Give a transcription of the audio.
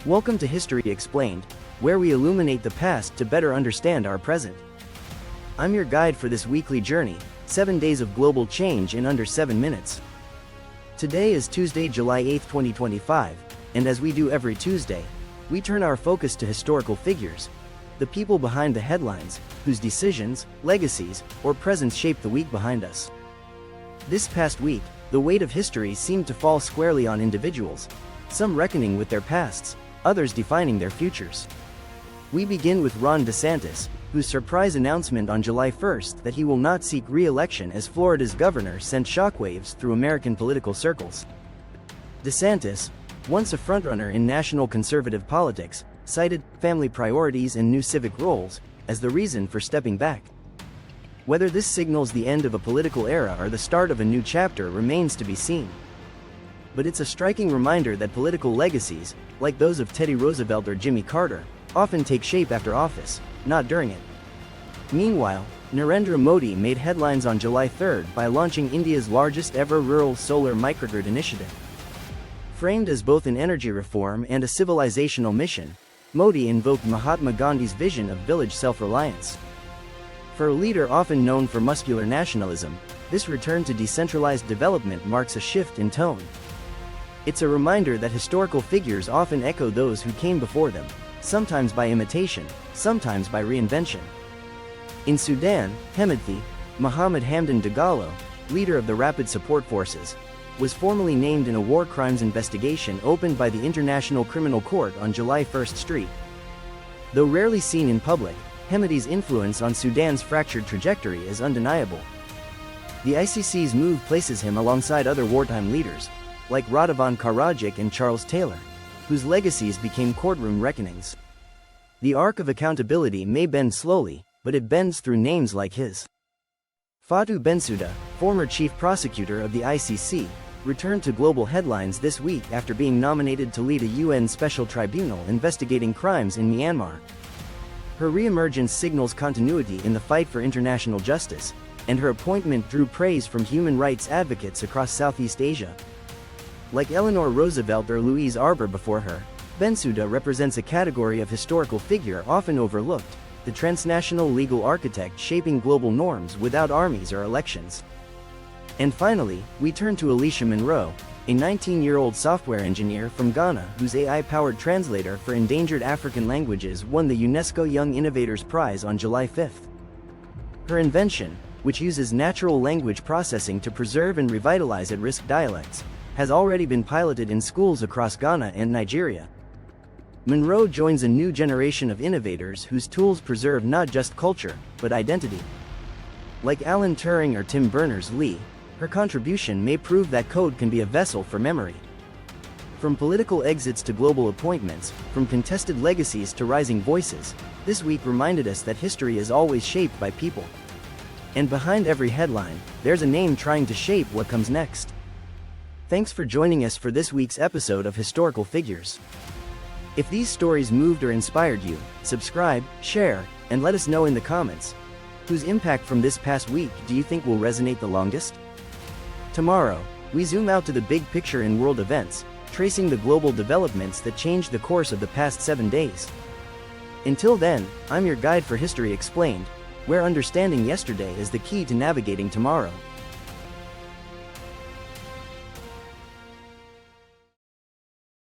Welcome to History Explained, where we illuminate the past to better understand our present. I'm your guide for this weekly journey, 7 days of global change in under 7 minutes. Today is Tuesday, July 8, 2025, and as we do every Tuesday, we turn our focus to historical figures, the people behind the headlines, whose decisions, legacies, or presence shape the week behind us. This past week, the weight of history seemed to fall squarely on individuals, some reckoning with their pasts, others defining their futures. We begin with Ron DeSantis, whose surprise announcement on July 1st that he will not seek re-election as Florida's governor sent shockwaves through American political circles. DeSantis, once a frontrunner in national conservative politics, cited family priorities and new civic roles as the reason for stepping back. Whether this signals the end of a political era or the start of a new chapter remains to be seen. But it's a striking reminder that political legacies, like those of Teddy Roosevelt or Jimmy Carter, often take shape after office, not during it. Meanwhile, Narendra Modi made headlines on July 3rd by launching India's largest ever rural solar microgrid initiative. Framed as both an energy reform and a civilizational mission, Modi invoked Mahatma Gandhi's vision of village self-reliance. For a leader often known for muscular nationalism, this return to decentralized development marks a shift in tone. It's a reminder that historical figures often echo those who came before them, sometimes by imitation, sometimes by reinvention. In Sudan, Hemedti, Mohammed Hamdan Dagalo, leader of the Rapid Support Forces, was formally named in a war crimes investigation opened by the International Criminal Court on July 1st Street. Though rarely seen in public, Hemedti's influence on Sudan's fractured trajectory is undeniable. The ICC's move places him alongside other wartime leaders, like Radovan Karadzic and Charles Taylor, whose legacies became courtroom reckonings. The arc of accountability may bend slowly, but it bends through names like his. Fatou Bensouda, former chief prosecutor of the ICC, returned to global headlines this week after being nominated to lead a UN special tribunal investigating crimes in Myanmar. Her re-emergence signals continuity in the fight for international justice, and her appointment drew praise from human rights advocates across Southeast Asia. Like Eleanor Roosevelt or Louise Arbour before her, Bensouda represents a category of historical figure often overlooked, the transnational legal architect shaping global norms without armies or elections. And finally, we turn to Alicia Munro, a 19-year-old software engineer from Ghana whose AI-powered translator for endangered African languages won the UNESCO Young Innovators Prize on July 5th. Her invention, which uses natural language processing to preserve and revitalize at-risk dialects, has already been piloted in schools across Ghana and Nigeria. Munro joins a new generation of innovators whose tools preserve not just culture, but identity. Like Alan Turing or Tim Berners-Lee, her contribution may prove that code can be a vessel for memory. From political exits to global appointments, from contested legacies to rising voices, this week reminded us that history is always shaped by people. And behind every headline, there's a name trying to shape what comes next. Thanks for joining us for this week's episode of Historical Figures. If these stories moved or inspired you, subscribe, share, and let us know in the comments. Whose impact from this past week do you think will resonate the longest? Tomorrow, we zoom out to the big picture in world events, tracing the global developments that changed the course of the past 7 days. Until then, I'm your guide for History Explained, where understanding yesterday is the key to navigating tomorrow.